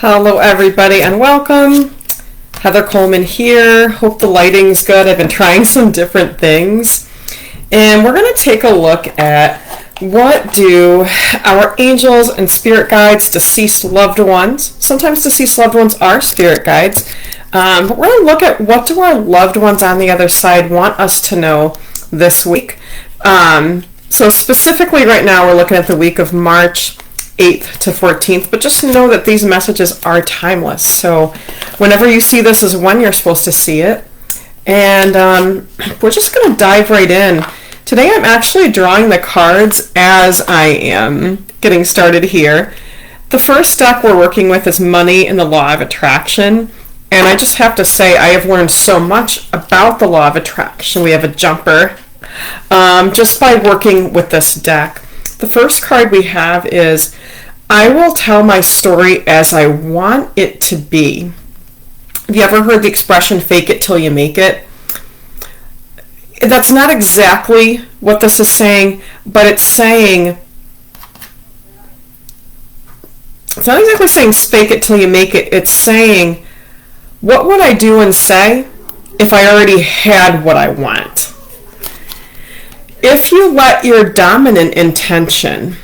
Hello everybody and welcome. Heather Coleman here. Hope the lighting's good. I've been trying some different things. And we're going to take a look at what do our angels and spirit guides, deceased loved ones, sometimes deceased loved ones are spirit guides, but we're going to look at what do our loved ones on the other side want us to know this week. So specifically right now we're looking at the week of March 8th to 14th, but just know that these messages are timeless. So whenever you see this is when you're supposed to see it. And we're just going to dive right in. Today I'm actually drawing the cards as I am getting started here. The first deck we're working with is Money and the Law of Attraction. And I just have to say I have learned so much about the Law of Attraction. We have a jumper just by working with this deck. The first card we have is, I will tell my story as I want it to be. Have you ever heard the expression, fake it till you make it? That's not exactly what this is saying, but it's not exactly saying fake it till you make it. It's saying, what would I do and say if I already had what I want? If you let your dominant intention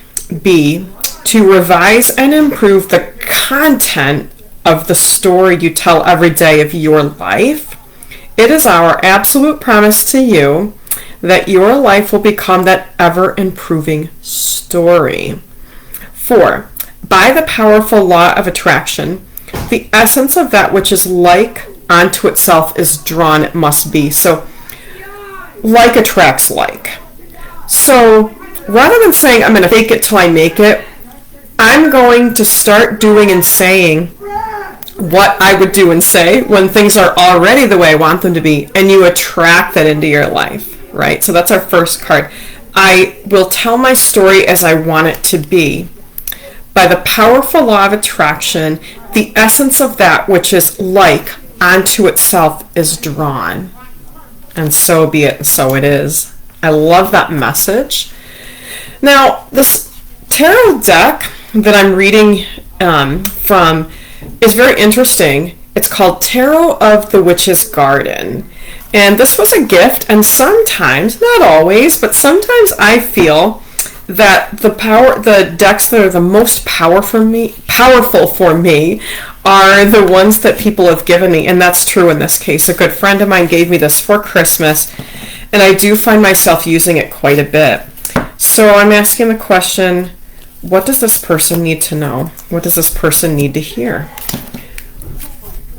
be to revise and improve the content of the story you tell every day of your life, it is our absolute promise to you that your life will become that ever-improving story. 4. By the powerful law of attraction, the essence of that which is like onto itself is drawn, it must be. So, like attracts like. So rather than saying I'm going to fake it till I make it, I'm going to start doing and saying what I would do and say when things are already the way I want them to be, and you attract that into your life, right? So that's our first card. I will tell my story as I want it to be. By the powerful law of attraction, the essence of that which is like onto itself is drawn. And so be it, so it is. I love that message. Now, this tarot deck that I'm reading from is very interesting. It's called Tarot of the Witch's Garden. And this was a gift, and sometimes, not always, but sometimes I feel that the decks that are the most powerful for me are the ones that people have given me, and that's true in this case. A good friend of mine gave me this for Christmas, and I do find myself using it quite a bit. So I'm asking the question, what does this person need to know? What does this person need to hear?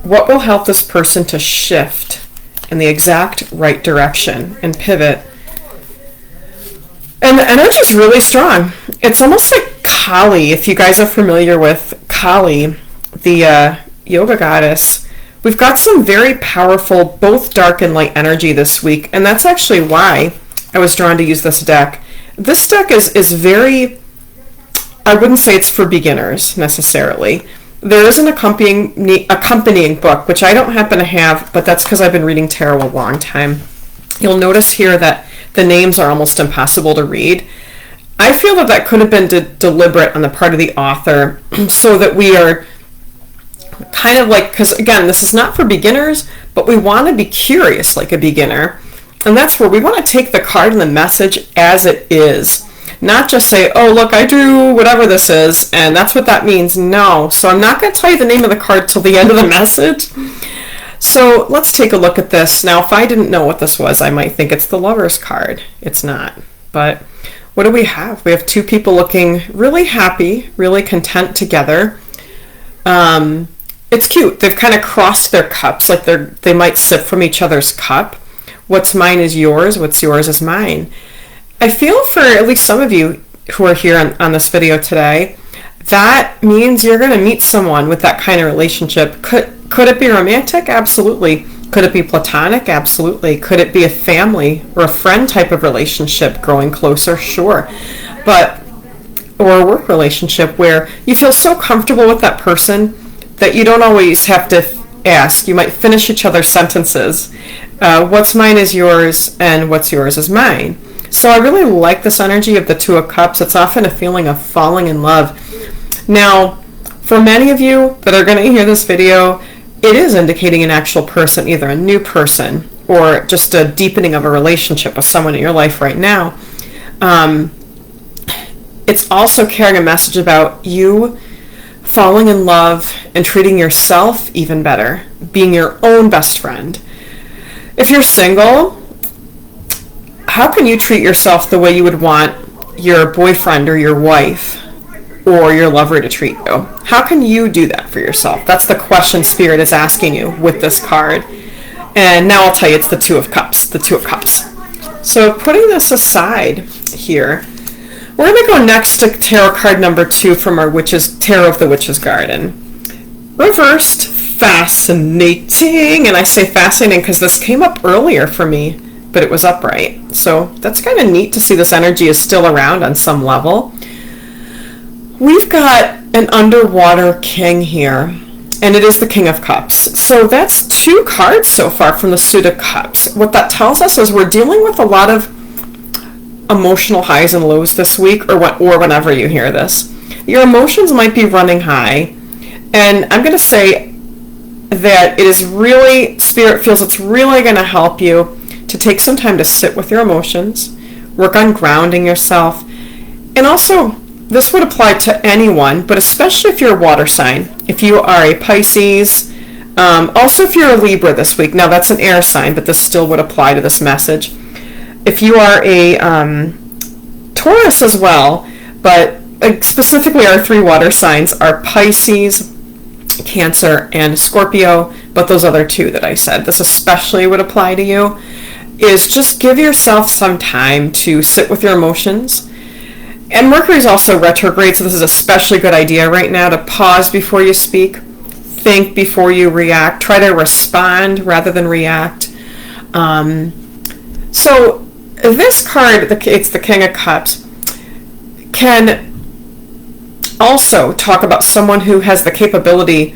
What will help this person to shift in the exact right direction and pivot? And the energy is really strong. It's almost like Kali, if you guys are familiar with Kali, the yoga goddess. We've got some very powerful, both dark and light energy this week, and that's actually why I was drawn to use this deck. This deck is very, I wouldn't say it's for beginners necessarily. There is an accompanying book, which I don't happen to have, but that's because I've been reading tarot a long time. You'll notice here that the names are almost impossible to read. I feel that could have been deliberate on the part of the author so that we are kind of like, because again, this is not for beginners, but we want to be curious like a beginner. And that's where we want to take the card and the message as it is. Not just say, oh, look, I drew whatever this is, and that's what that means. No. So I'm not going to tell you the name of the card till the end of the message. So let's take a look at this. Now, if I didn't know what this was, I might think it's the Lover's card. It's not. But what do we have? We have two people looking really happy, really content together. It's cute. They've kind of crossed their cups, like they might sip from each other's cup. What's mine is yours. What's yours is mine. I feel for at least some of you who are here on this video today, that means you're going to meet someone with that kind of relationship. Could it be romantic? Absolutely. Could it be platonic? Absolutely. Could it be a family or a friend type of relationship growing closer? Sure. Or a work relationship where you feel so comfortable with that person that you don't always have to ask. You might finish each other's sentences. What's mine is yours, and what's yours is mine. So I really like this energy of the Two of Cups. It's often a feeling of falling in love. Now, For many of you that are going to hear this video, it is indicating an actual person, either a new person or just a deepening of a relationship with someone in your life right now. It's also carrying a message about you falling in love and treating yourself even better, being your own best friend. If you're single, how can you treat yourself the way you would want your boyfriend or your wife or your lover to treat you? How can you do that for yourself? That's the question Spirit is asking you with this card. And now I'll tell you, it's the Two of Cups. The Two of Cups. So putting this aside here, we're going to go next to tarot card number 2 from our Tarot of the Witch's Garden. Reversed. Fascinating. And I say fascinating because this came up earlier for me, but it was upright. So that's kind of neat to see this energy is still around on some level. We've got an underwater king here, and it is the King of Cups. So that's 2 cards so far from the Suit of Cups. What that tells us is we're dealing with a lot of emotional highs and lows this week, or whenever you hear this. Your emotions might be running high, and I'm going to say that it is really, Spirit feels it's really going to help you to take some time to sit with your emotions, work on grounding yourself, and also this would apply to anyone, but especially if you're a water sign. If you are a Pisces, also if you're a Libra this week. Now that's an air sign, but this still would apply to this message. If you are a Taurus as well, but specifically our 3 water signs are Pisces, Cancer, and Scorpio, but those other 2 that I said, this especially would apply to you, is just give yourself some time to sit with your emotions. And Mercury is also retrograde, so this is an especially good idea right now to pause before you speak, think before you react, try to respond rather than react. So this card, it's the King of Cups, can also talk about someone who has the capability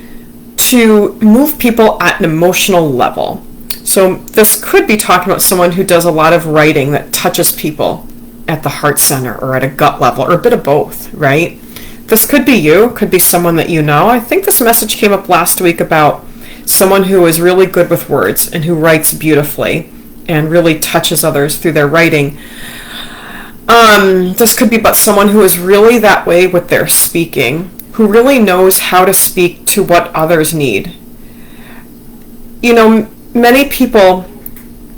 to move people at an emotional level. So this could be talking about someone who does a lot of writing that touches people at the heart center or at a gut level, or a bit of both, right? This could be you, could be someone that you know. I think this message came up last week about someone who is really good with words and who writes beautifully and really touches others through their writing. This could be about someone who is really that way with their speaking, who really knows how to speak to what others need. You know, many people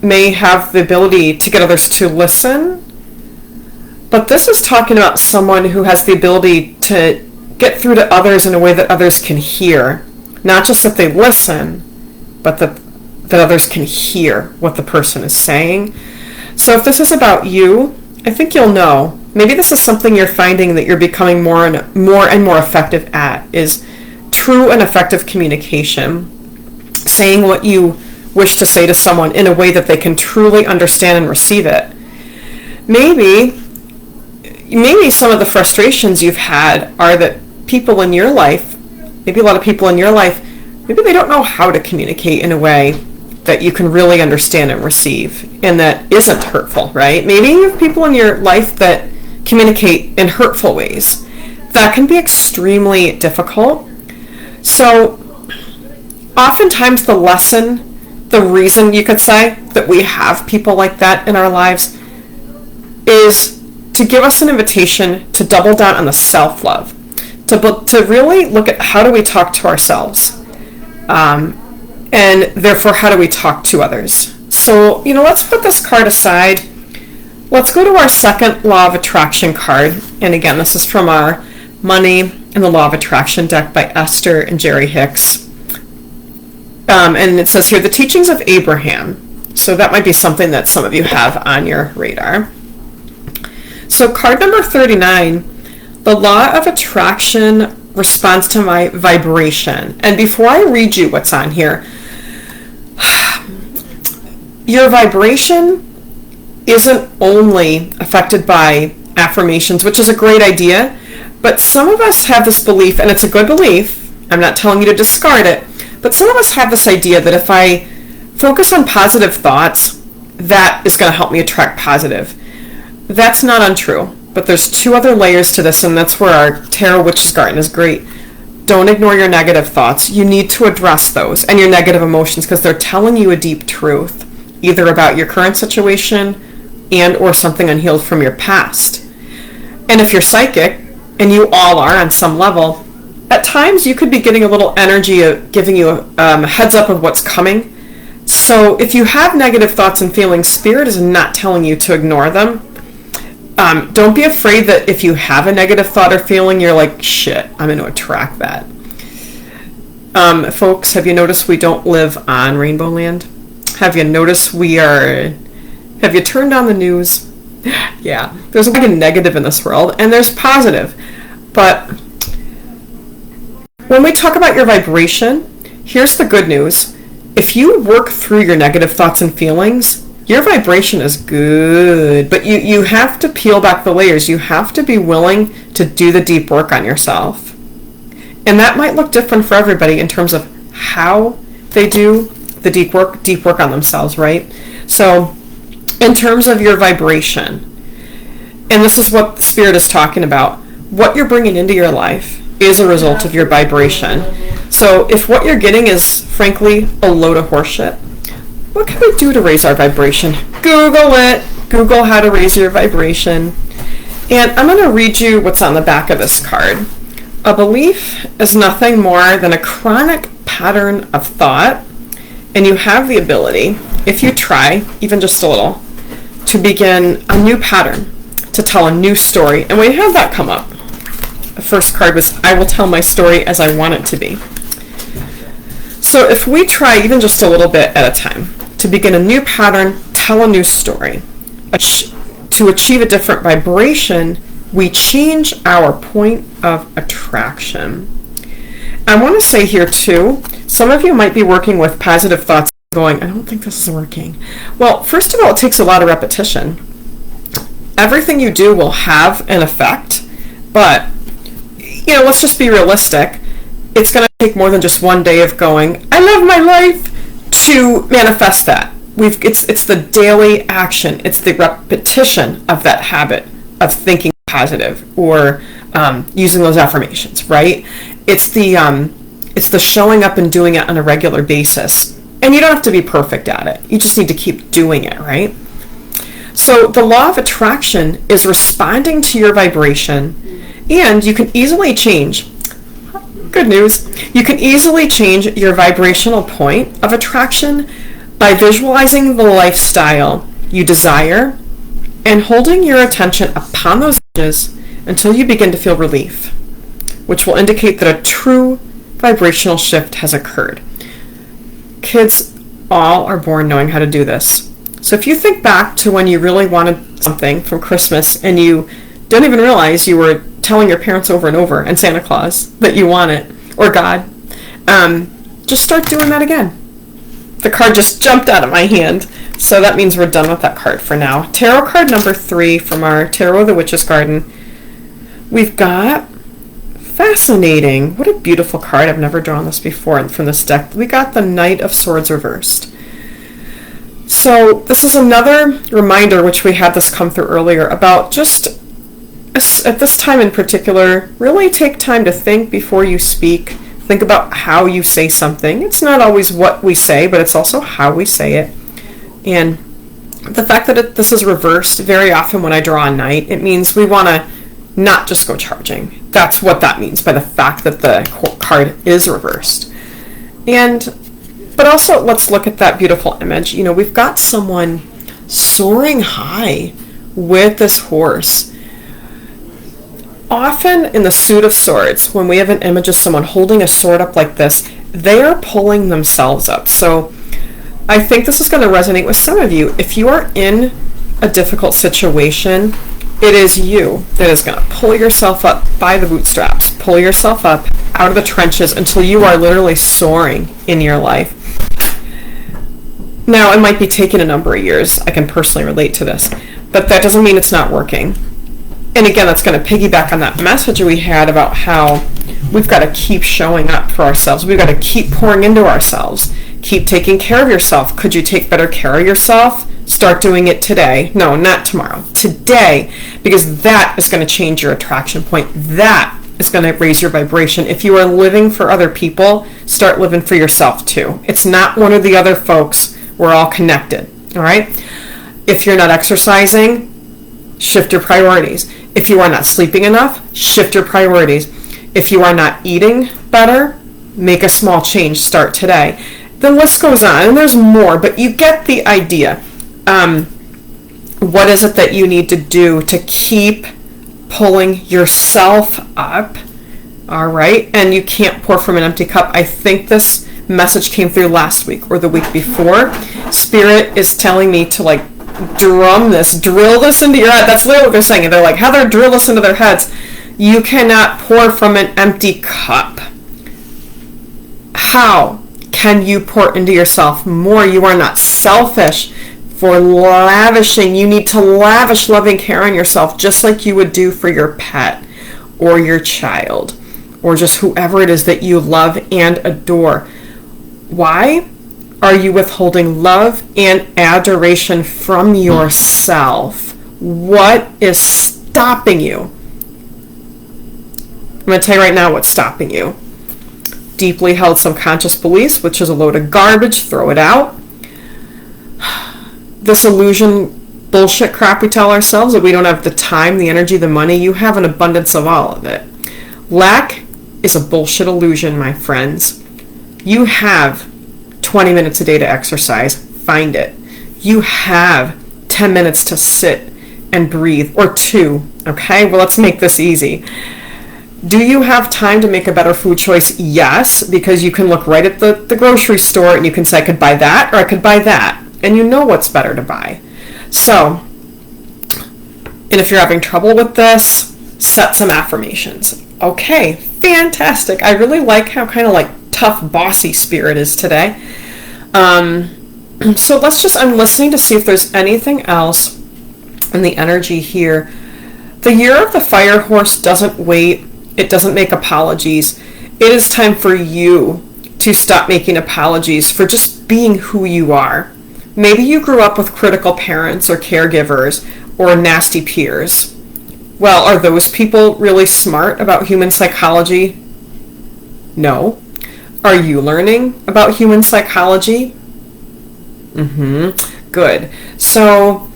may have the ability to get others to listen, but this is talking about someone who has the ability to get through to others in a way that others can hear. Not just that they listen, but that others can hear what the person is saying. So if this is about you, I think you'll know. Maybe this is something you're finding that you're becoming more and more effective at, is true and effective communication. Saying what you wish to say to someone in a way that they can truly understand and receive it. Maybe some of the frustrations you've had are that people in your life, maybe a lot of people in your life, maybe they don't know how to communicate in a way that you can really understand and receive, and that isn't hurtful, right? Maybe you have people in your life that communicate in hurtful ways. That can be extremely difficult. So oftentimes the lesson, the reason you could say that we have people like that in our lives is to give us an invitation to double down on the self-love, to really look at how do we talk to ourselves, and therefore how do we talk to others. So, let's put this card aside. Let's go to our second Law of Attraction card. And again, this is from our Money and the Law of Attraction deck by Esther and Jerry Hicks. And it says here, the teachings of Abraham. So that might be something that some of you have on your radar. So card number 39, the Law of Attraction responds to my vibration. And before I read you what's on here, your vibration isn't only affected by affirmations, which is a great idea, but some of us have this belief, and it's a good belief, I'm not telling you to discard it, but some of us have this idea that if I focus on positive thoughts, that is going to help me attract positive. That's not untrue, but there's 2 other layers to this, and that's where our Tarot Witch's Garden is great. don't ignore your negative thoughts. You need to address those and your negative emotions because they're telling you a deep truth, either about your current situation and or something unhealed from your past. And if you're psychic, and you all are on some level, at times you could be getting a little energy giving you a heads up of what's coming. So if you have negative thoughts and feelings, Spirit is not telling you to ignore them. Don't be afraid that if you have a negative thought or feeling, you're like, shit, I'm going to attract that. Folks, have you noticed we don't live on Rainbow Land? Have you noticed have you turned on the news? Yeah, there's a lot of negative in this world, and there's positive. But when we talk about your vibration, here's the good news. If you work through your negative thoughts and feelings, your vibration is good. But you have to peel back the layers. You have to be willing to do the deep work on yourself. And that might look different for everybody in terms of how they do the deep work on themselves, right? So in terms of your vibration, and this is what the Spirit is talking about, what you're bringing into your life is a result of your vibration. So if what you're getting is, frankly, a load of horseshit, what can we do to raise our vibration? Google it. Google how to raise your vibration. And I'm going to read you what's on the back of this card. A belief is nothing more than a chronic pattern of thought, and you have the ability, if you try, even just a little, to begin a new pattern, to tell a new story. And we had that come up. The first card was, I will tell my story as I want it to be. So if we try even just a little bit at a time to begin a new pattern, tell a new story, to achieve a different vibration, we change our point of attraction. I want to say here too, some of you might be working with positive thoughts going, I don't think this is working. Well, first of all, it takes a lot of repetition. Everything you do will have an effect, but let's just be realistic. It's going to take more than just one day of going, I love my life, to manifest that. It's the daily action. It's the repetition of that habit of thinking positive or using those affirmations, right? It's the showing up and doing it on a regular basis. And you don't have to be perfect at it. You just need to keep doing it, right? So the law of attraction is responding to your vibration, and you can easily change. Good news. You can easily change your vibrational point of attraction by visualizing the lifestyle you desire and holding your attention upon those images until you begin to feel relief, which will indicate that a true vibrational shift has occurred. Kids all are born knowing how to do this. So if you think back to when you really wanted something from Christmas and you don't even realize you were telling your parents over and over and Santa Claus that you want it, or God, just start doing that again. The card just jumped out of my hand, so that means we're done with that card for now. Tarot card number 3 from our Tarot of the Witch's Garden. We've got fascinating. What a beautiful card. I've never drawn this before from this deck. We got the Knight of Swords reversed. So this is another reminder, which we had this come through earlier, about just at this time in particular, really take time to think before you speak. Think about how you say something. It's not always what we say, but it's also how we say it. And the fact that this is reversed, very often when I draw a knight, it means we want to not just go charging. That's what that means by the fact that the card is reversed. But also, let's look at that beautiful image. We've got someone soaring high with this horse. Often in the suit of swords, when we have an image of someone holding a sword up like this, they are pulling themselves up. So I think this is going to resonate with some of you. If you are in a difficult situation, it is you that is going to pull yourself up by the bootstraps, pull yourself up out of the trenches until you are literally soaring in your life. Now, it might be taking a number of years. I can personally relate to this, but that doesn't mean it's not working. And again, that's going to piggyback on that message we had about how we've got to keep showing up for ourselves. We've got to keep pouring into ourselves. Keep taking care of yourself. Could you take better care of yourself? Start doing it today. No, not tomorrow. Today, because that is going to change your attraction point. That is going to raise your vibration. If you are living for other people, start living for yourself too. It's not one or the other, folks. We're all connected. All right? If you're not exercising, shift your priorities. If you are not sleeping enough, shift your priorities. If you are not eating better, make a small change. Start today. The list goes on, and there's more, but you get the idea. What is it that you need to do to keep pulling yourself up? All right, and you can't pour from an empty cup. I think this message came through last week or the week before. Spirit is telling me to like drill this into your head. That's literally what they're saying. They're like, Heather, drill this into their heads. You cannot pour from an empty cup. How can you pour into yourself more? You are not selfish for lavishing. You need to lavish loving care on yourself just like you would do for your pet or your child or just whoever it is that you love and adore. Why are you withholding love and adoration from yourself? What is stopping you? I'm going to tell you right now what's stopping you. Deeply held subconscious beliefs, which is a load of garbage. Throw it out. This illusion bullshit crap we tell ourselves that we don't have the time, the energy, the money. You have an abundance of all of it. Lack is a bullshit illusion, my friends. You have 20 minutes a day to exercise. Find it. You have 10 minutes to sit and breathe, or 2. Okay, well, let's make this easy. Do you have time to make a better food choice? Yes, because you can look right at the grocery store and you can say, I could buy that or I could buy that. And you know what's better to buy. So, and if you're having trouble with this, set some affirmations. Okay, fantastic. I really like how kind of like tough, bossy Spirit is today. So I'm listening to see if there's anything else in the energy here. The year of the fire horse doesn't wait. It doesn't make apologies. It is time for you to stop making apologies for just being who you are. Maybe you grew up with critical parents or caregivers or nasty peers. Well, are those people really smart about human psychology? No. Are you learning about human psychology? Good. So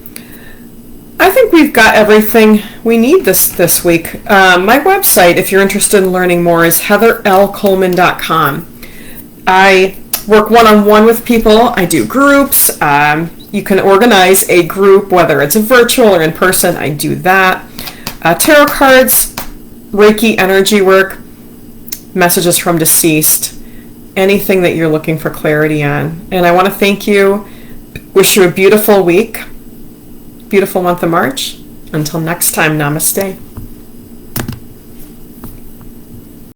I think we've got everything we need this week. My website, if you're interested in learning more, is heatherlcoleman.com. I work one-on-one with people. I do groups. You can organize a group, whether it's virtual or in person. I do that. Tarot cards, Reiki energy work, messages from deceased, anything that you're looking for clarity on. And I want to thank you. Wish you a beautiful week. Beautiful month of March. Until next time, namaste.